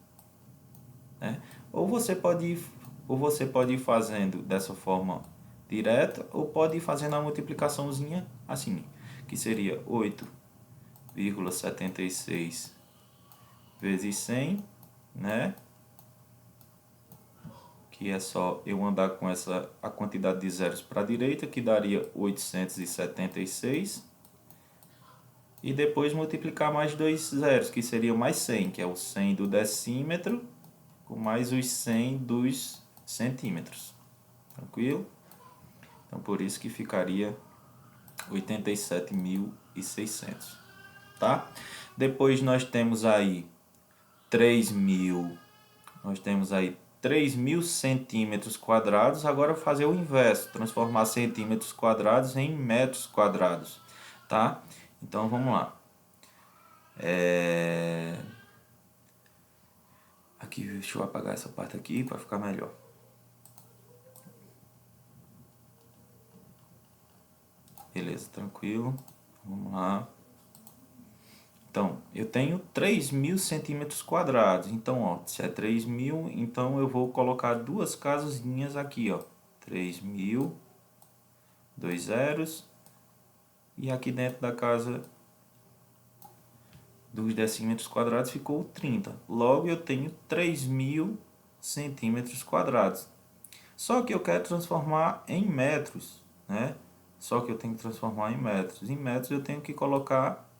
né? Ou você pode ir fazendo dessa forma direta, ou pode ir fazendo a multiplicaçãozinha assim, que seria 8,76 vezes 100, né? Que é só eu andar com a quantidade de zeros para a direita, que daria 876. E depois multiplicar mais dois zeros, que seria mais 100, que é o 100 do decímetro, com mais os 100 dos centímetros. Tranquilo? Então, por isso que ficaria 87.600, tá? Depois nós temos aí 3.000 centímetros quadrados. Agora fazer o inverso, transformar centímetros quadrados em metros quadrados, tá? Então vamos lá. Aqui, deixa eu apagar essa parte aqui para ficar melhor. Beleza, tranquilo. Vamos lá. Então, eu tenho 3.000 centímetros quadrados. Então, ó, se é 3.000, então eu vou colocar duas casinhas aqui, ó. 3.000, dois zeros. E aqui dentro da casa dos decímetros quadrados ficou 30. Logo, eu tenho 3.000 centímetros quadrados. Só que eu quero transformar em metros, né? Só que eu tenho que transformar em metros. Em metros eu tenho que colocar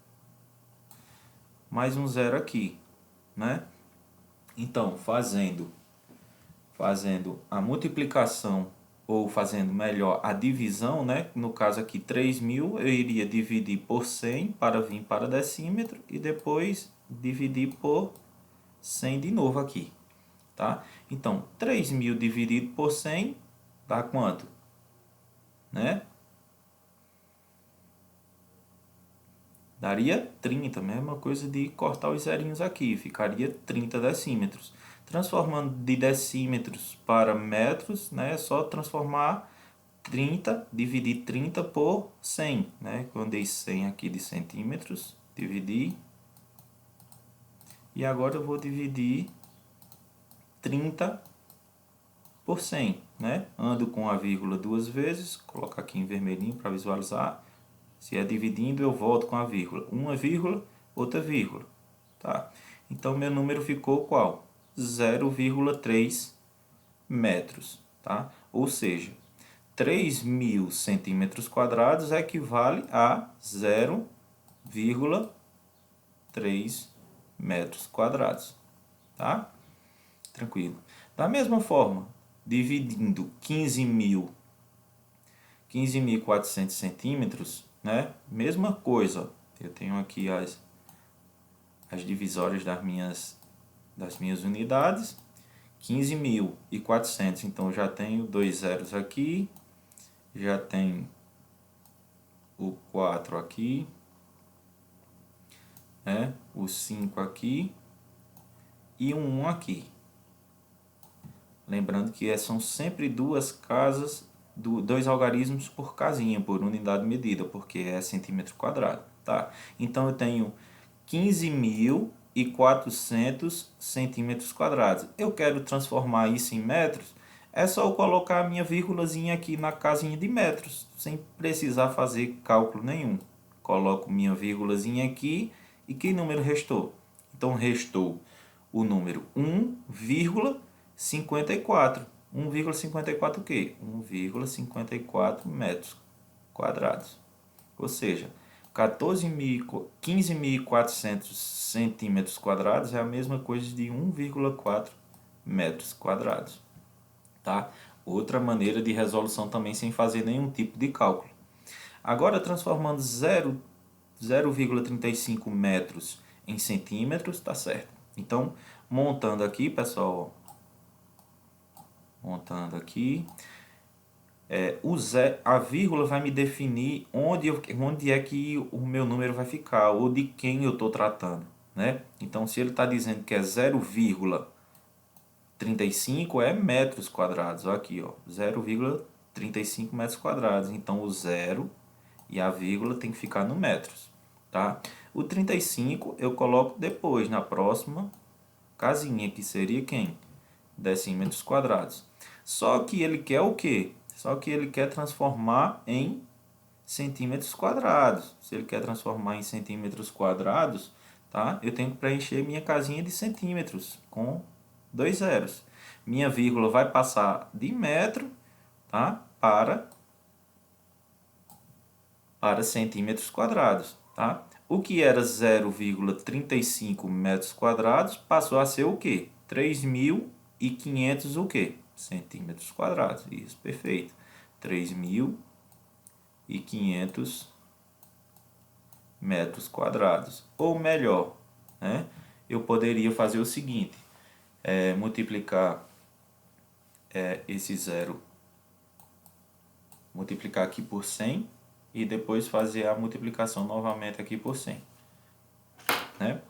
mais um zero aqui, né? Então, fazendo a multiplicação, ou fazendo melhor a divisão, né? No caso aqui 3.000, eu iria dividir por 100 para vir para decímetro e depois dividir por 100 de novo aqui, tá? Então, 3.000 dividido por 100 dá quanto? Né? Daria 30, mesma coisa de cortar os zerinhos aqui, ficaria 30 decímetros. Transformando de decímetros para metros, né, é só transformar 30, dividir 30 por 100, né? Eu andei 100 aqui de centímetros, dividir. E agora eu vou dividir 30 por 100, né? Ando com a vírgula duas vezes, colocar aqui em vermelhinho para visualizar. Se é dividindo, eu volto com a vírgula. Uma vírgula, outra vírgula, tá? Então, meu número ficou qual? 0,3 metros, tá? Ou seja, 3.000 centímetros quadrados equivale a 0,3 metros quadrados, tá? Tranquilo. Da mesma forma, dividindo 15.400 centímetros, né? Mesma coisa. Eu tenho aqui as divisórias das minhas unidades. 15.400, então já tenho dois zeros aqui, já tem o 4 aqui, né? O 5 aqui e um 1 aqui. Lembrando que são sempre duas casas, dois algarismos por casinha, por unidade de medida, porque é centímetro quadrado, tá? Então eu tenho 15.400 centímetros quadrados. Eu quero transformar isso em metros, é só eu colocar a minha vírgulazinha aqui na casinha de metros, sem precisar fazer cálculo nenhum. Coloco minha vírgulazinha aqui e que número restou? Então restou o número 1,54. 1,54 o quê? 1,54 metros quadrados. Ou seja, 15.400 centímetros quadrados é a mesma coisa de 1,4 metros quadrados. Tá? Outra maneira de resolução também sem fazer nenhum tipo de cálculo. Agora, transformando 0,35 metros em centímetros, tá certo? Então, montando aqui, pessoal, montando aqui, a vírgula vai me definir onde é que o meu número vai ficar, ou de quem eu estou tratando, né? Então, se ele está dizendo que é 0,35 é metros quadrados, ó, aqui, ó, 0,35 metros quadrados. Então, o zero e a vírgula tem que ficar no metros, tá? O 35 eu coloco depois, na próxima casinha, que seria quem? Decímetros quadrados. Só que ele quer o quê? Só que ele quer transformar em centímetros quadrados. Se ele quer transformar em centímetros quadrados, tá? Eu tenho que preencher minha casinha de centímetros com dois zeros. Minha vírgula vai passar de metro, tá? Para centímetros quadrados, tá? O que era 0,35 metros quadrados passou a ser o quê? 3.500 o quê? Centímetros quadrados. Isso, perfeito. 3.500 metros quadrados. Ou melhor, né? Eu poderia fazer o seguinte, multiplicar esse zero, multiplicar aqui por 100 e depois fazer a multiplicação novamente aqui por 100, né?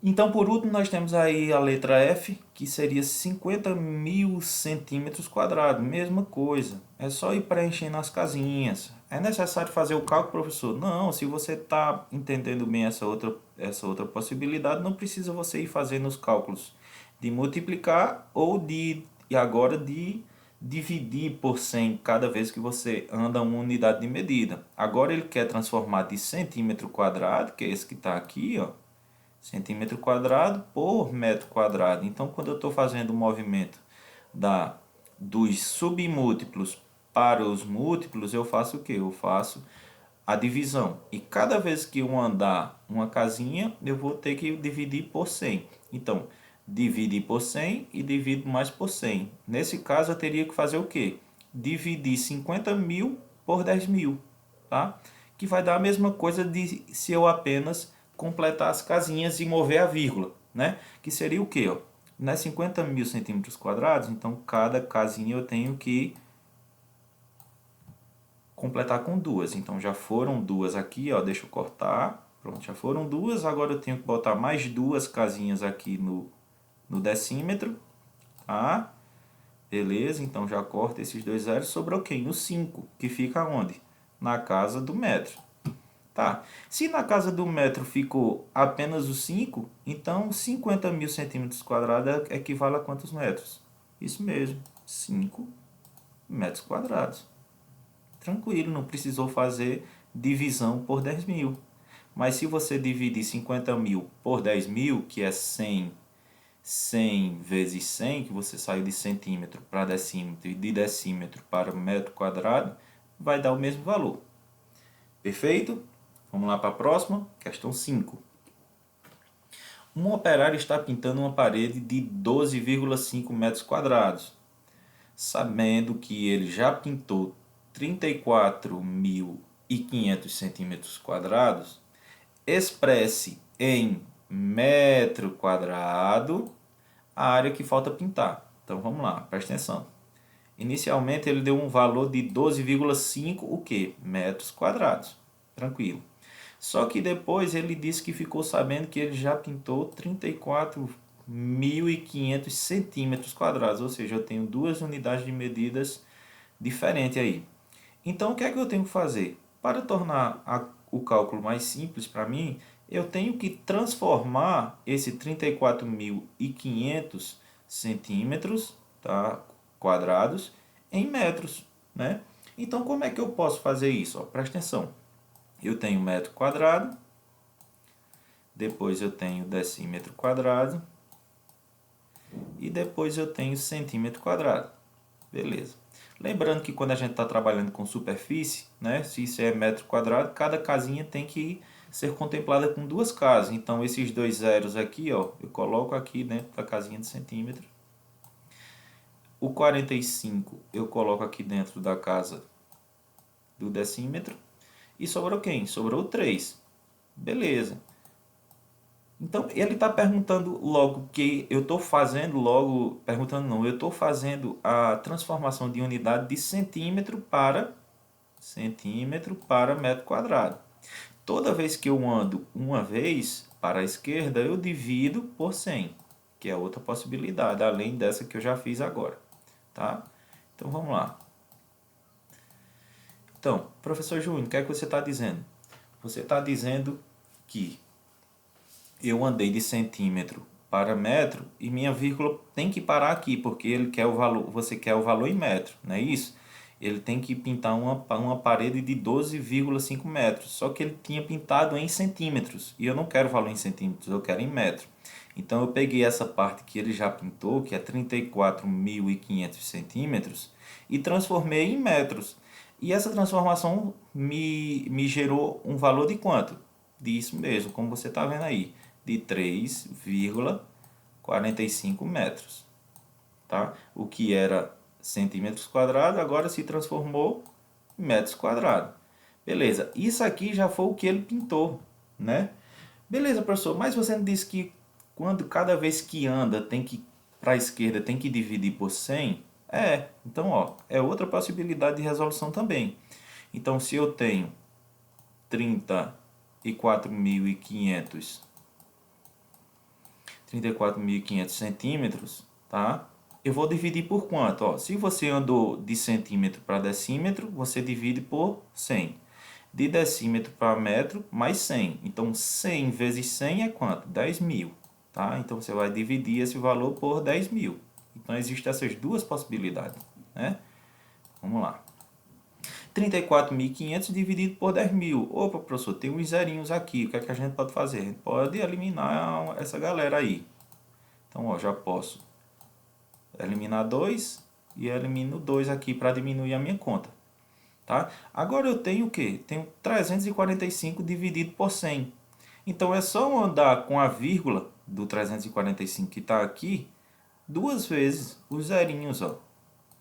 Então, por último, nós temos aí a letra F, que seria 50.000 centímetros quadrados. Mesma coisa, é só ir preenchendo as casinhas. É necessário fazer o cálculo, professor? Não, se você está entendendo bem essa outra possibilidade, não precisa você ir fazendo os cálculos de multiplicar ou de dividir por 100 cada vez que você anda uma unidade de medida. Agora ele quer transformar de centímetro quadrado, que é esse que está aqui, ó, centímetro quadrado por metro quadrado. Então, quando eu estou fazendo o movimento dos submúltiplos para os múltiplos, eu faço o quê? Eu faço a divisão. E cada vez que eu andar uma casinha, eu vou ter que dividir por 100. Então, dividir por 100 e divido mais por 100. Nesse caso, eu teria que fazer o quê? Dividir 50.000 por 10.000, tá? Que vai dar a mesma coisa de se eu apenas completar as casinhas e mover a vírgula, né? Que seria o quê? Ó? Nas 50.000 centímetros quadrados, então cada casinha eu tenho que completar com duas. Então já foram duas aqui, ó, deixa eu cortar. Pronto, já foram duas. Agora eu tenho que botar mais duas casinhas aqui no decímetro, tá? Beleza, então já corta esses dois zeros. Sobrou quem? O 5, que fica onde? Na casa do metro. Tá. Se na casa do metro ficou apenas o 5, então 50.000 centímetros quadrados equivale a quantos metros? Isso mesmo, 5 metros quadrados. Tranquilo, não precisou fazer divisão por 10.000. Mas se você dividir 50.000 por 10.000, que é 100 vezes 100, que você saiu de centímetro para decímetro e de decímetro para metro quadrado, vai dar o mesmo valor. Perfeito? Vamos lá para a próxima, questão 5. Um operário está pintando uma parede de 12,5 metros quadrados, sabendo que ele já pintou 34.500 centímetros quadrados. Expresse em metro quadrado a área que falta pintar. Então vamos lá, presta atenção. Inicialmente ele deu um valor de 12,5 o quê? Metros quadrados. Tranquilo. Só que depois ele disse que ficou sabendo que ele já pintou 34.500 centímetros quadrados, ou seja, eu tenho duas unidades de medidas diferentes aí. Então o que é que eu tenho que fazer? Para tornar o cálculo mais simples para mim, eu tenho que transformar esse 34.500 centímetros, tá, quadrados em metros, né? Então como é que eu posso fazer isso? Ó, presta atenção. Eu tenho metro quadrado, depois eu tenho decímetro quadrado e depois eu tenho centímetro quadrado. Beleza. Lembrando que quando a gente está trabalhando com superfície, né, se isso é metro quadrado, cada casinha tem que ser contemplada com duas casas. Então esses dois zeros aqui, ó, eu coloco aqui dentro da casinha de centímetro. O 45 eu coloco aqui dentro da casa do decímetro. E sobrou quem? Sobrou 3. Beleza. Então ele está perguntando logo que eu estou fazendo logo, perguntando não, eu estou fazendo a transformação de unidade de centímetro para metro quadrado. Toda vez que eu ando uma vez para a esquerda, eu divido por 100, que é outra possibilidade, além dessa que eu já fiz agora, tá? Então vamos lá. Então, professor Júnior, o que é que você está dizendo? Você está dizendo que eu andei de centímetro para metro e minha vírgula tem que parar aqui, porque ele quer o valor, você quer o valor em metro, não é isso? Ele tem que pintar uma parede de 12,5 metros, só que ele tinha pintado em centímetros, e eu não quero o valor em centímetros, eu quero em metro. Então eu peguei essa parte que ele já pintou, que é 34.500 centímetros, e transformei em metros. E essa transformação me gerou um valor de quanto? Disso mesmo, como você está vendo aí, de 3,45 metros. Tá? O que era centímetros quadrados, agora se transformou em metros quadrados. Beleza, isso aqui já foi o que ele pintou, né? Beleza, professor, mas você não disse que quando cada vez que anda tem que para a esquerda tem que dividir por 100? Então ó, é outra possibilidade de resolução também. Então se eu tenho 34.500 centímetros, tá? Eu vou dividir por quanto? Ó, se você andou de centímetro para decímetro, você divide por 100. De decímetro para metro, mais 100. Então, 100 vezes 100 é quanto? 10.000. Tá? Então, você vai dividir esse valor por 10.000. Então, existem essas duas possibilidades. Né? Vamos lá. 34.500 dividido por 10.000. Opa, professor, tem uns zerinhos aqui. O que é que a gente pode fazer? A gente pode eliminar essa galera aí. Então, ó, já posso eliminar 2 e elimino 2 aqui para diminuir a minha conta. Tá? Agora eu tenho o quê? Tenho 345 dividido por 100. Então é só andar com a vírgula do 345 que está aqui duas vezes os zerinhos, ó,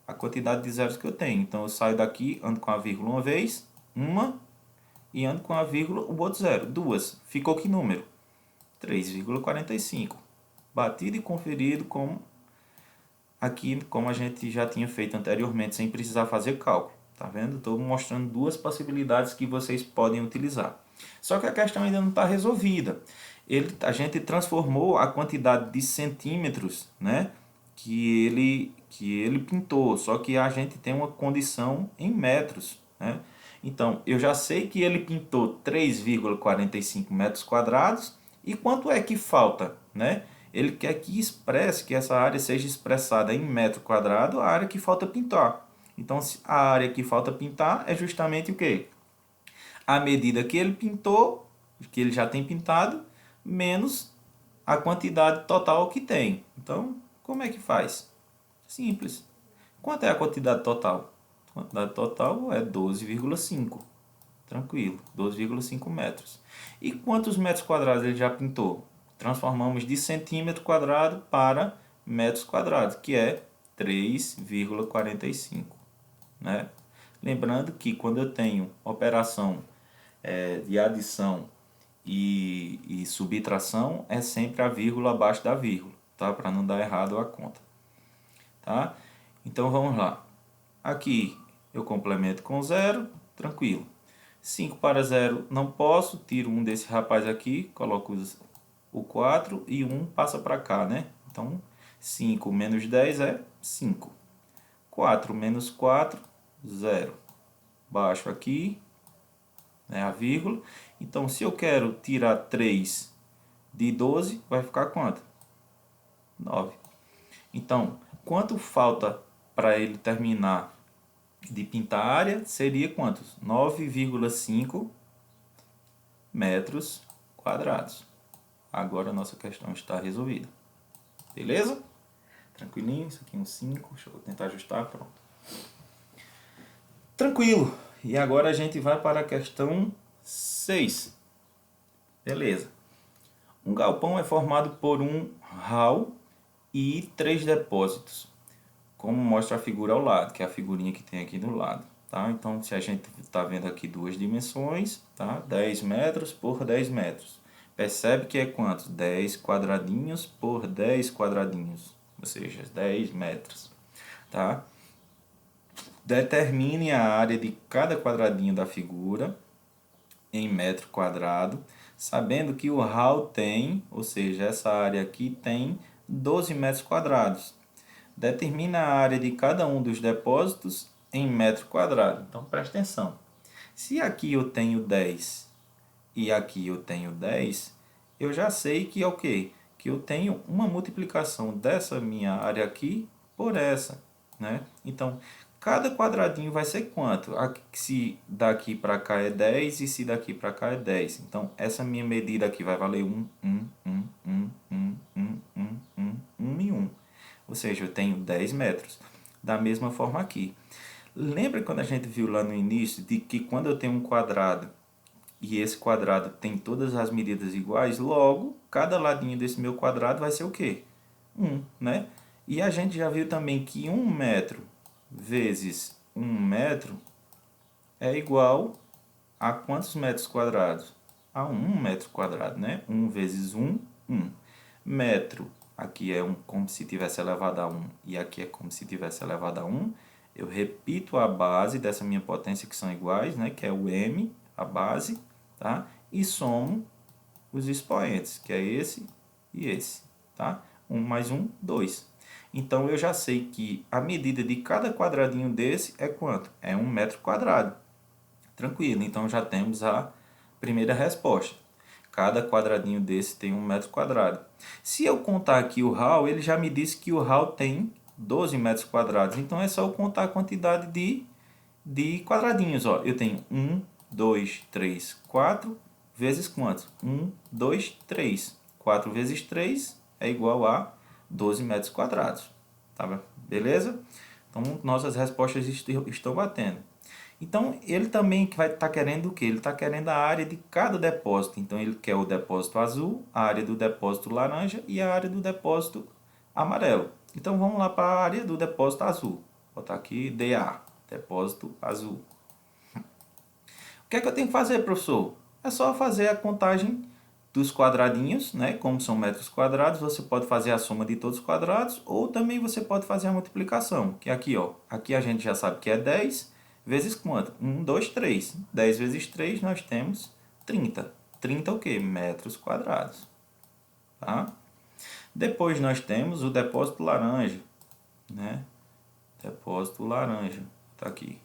a quantidade de zeros que eu tenho. Então eu saio daqui, ando com a vírgula uma vez, uma, e ando com a vírgula o outro zero, duas. Ficou que número? 3,45. Batido e conferido como aqui, como a gente já tinha feito anteriormente, sem precisar fazer cálculo. Tá vendo? Estou mostrando duas possibilidades que vocês podem utilizar. Só que a questão ainda não está resolvida. A gente transformou a quantidade de centímetros, né, que ele pintou, só que a gente tem uma condição em metros, né? Então, eu já sei que ele pintou 3,45 metros quadrados. E quanto é que falta, né? Ele quer que expresse, que essa área seja expressada em metro quadrado, a área que falta pintar. Então, a área que falta pintar é justamente o quê? A medida que ele pintou, que ele já tem pintado, menos a quantidade total que tem. Então, como é que faz? Simples. Quanto é a quantidade total? A quantidade total é 12,5. Tranquilo, 12,5 metros. E quantos metros quadrados ele já pintou? Transformamos de centímetro quadrado para metros quadrados, que é 3,45. Né? Lembrando que quando eu tenho operação de adição e subtração, é sempre a vírgula abaixo da vírgula, tá? Para não dar errado a conta. Tá? Então vamos lá. Aqui eu complemento com zero, tranquilo. 5 para 0 não posso, tiro um desse rapaz aqui, coloco o 4 e 1 passa para cá, né? Então 5 menos 10 é 5. 4 menos 4, 0. Baixo aqui, né, a vírgula. Então se eu quero tirar 3 de 12, vai ficar quanto? 9. Então, quanto falta para ele terminar de pintar a área? Seria quantos? 9,5 metros quadrados. Agora a nossa questão está resolvida. Beleza? Tranquilinho, isso aqui é um 5. Deixa eu tentar ajustar, pronto. Tranquilo. E agora a gente vai para a questão 6. Beleza. Um galpão é formado por um hall e 3 depósitos, como mostra a figura ao lado, que é a figurinha que tem aqui do lado. Tá? Então, se a gente está vendo aqui duas dimensões, tá? 10 metros por 10 metros. Percebe que é quanto? 10 quadradinhos por 10 quadradinhos, ou seja, 10 metros. Tá? Determine a área de cada quadradinho da figura em metro quadrado, sabendo que o hall tem, ou seja, essa área aqui tem 12 metros quadrados. Determina a área de cada um dos depósitos em metro quadrado. Então, presta atenção. Se aqui eu tenho 10 e aqui eu tenho 10, eu já sei que é o quê? Que eu tenho uma multiplicação dessa minha área aqui por essa, né? Então, cada quadradinho vai ser quanto? Se daqui para cá é 10 e se daqui para cá é 10. Então, essa minha medida aqui vai valer 1 e 1. Ou seja, eu tenho 10 metros. Da mesma forma aqui. Lembra quando a gente viu lá no início de que quando eu tenho um quadrado e esse quadrado tem todas as medidas iguais, logo, cada ladinho desse meu quadrado vai ser o quê? 1, né? E a gente já viu também que 1 metro vezes 1 metro é igual a quantos metros quadrados? A 1 metro quadrado, né? 1 vezes 1, 1. Metro, aqui é como se tivesse elevado a 1 e aqui é como se tivesse elevado a 1. Eu repito a base dessa minha potência que são iguais, né? Que é o m, a base, tá? E somo os expoentes, que é esse e esse, tá? 1 mais 1, 2. Então, eu já sei que a medida de cada quadradinho desse é quanto? É 1 metro quadrado. Tranquilo, então já temos a primeira resposta. Cada quadradinho desse tem 1 metro quadrado. Se eu contar aqui o hall, ele já me disse que o hall tem 12 metros quadrados. Então, é só eu contar a quantidade de quadradinhos. Ó. Eu tenho 1, 2, 3, 4, vezes quantos? 1, 2, 3. 4 vezes 3 é igual a 12 metros quadrados. Tá? Beleza? Então, nossas respostas estão batendo. Então, ele também vai estar querendo o quê? Ele está querendo a área de cada depósito. Então, ele quer o depósito azul, a área do depósito laranja e a área do depósito amarelo. Então, vamos lá para a área do depósito azul. Vou botar aqui DA, depósito azul. O que é que eu tenho que fazer, professor? É só fazer a contagem dos quadradinhos, né? Como são metros quadrados, você pode fazer a soma de todos os quadrados ou também você pode fazer a multiplicação, que é aqui, ó. Aqui a gente já sabe que é 10 vezes quanto? 1, 2, 3. 10 vezes 3 nós temos 30. 30 o quê? Metros quadrados. Tá? Depois nós temos o depósito laranja, né? Depósito laranja, tá aqui.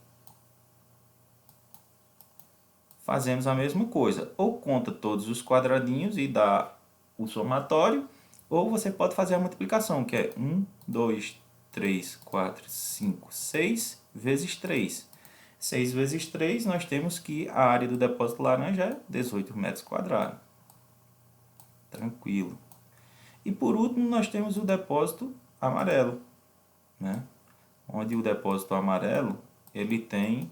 fazemos a mesma coisa. Ou conta todos os quadradinhos e dá o somatório, ou você pode fazer a multiplicação, que é 1, 2, 3, 4, 5, 6 vezes 3. 6 vezes 3, nós temos que a área do depósito laranja é 18 metros quadrados. Tranquilo. E por último, nós temos o depósito amarelo, né? Onde o depósito amarelo, ele tem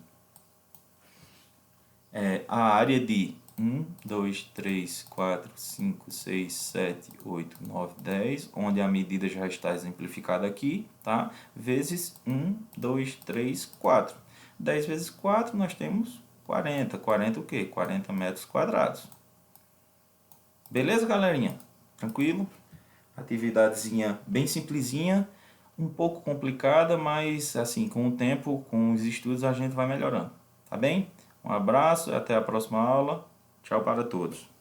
a área de 1, 2, 3, 4, 5, 6, 7, 8, 9, 10, onde a medida já está exemplificada aqui, tá? Vezes 1, 2, 3, 4. 10 vezes 4, nós temos 40. 40 o quê? 40 metros quadrados. Beleza, galerinha? Tranquilo? Atividadezinha bem simplesinha, um pouco complicada, mas assim, com o tempo, com os estudos, a gente vai melhorando. Tá bem? Um abraço, até a próxima aula. Tchau para todos.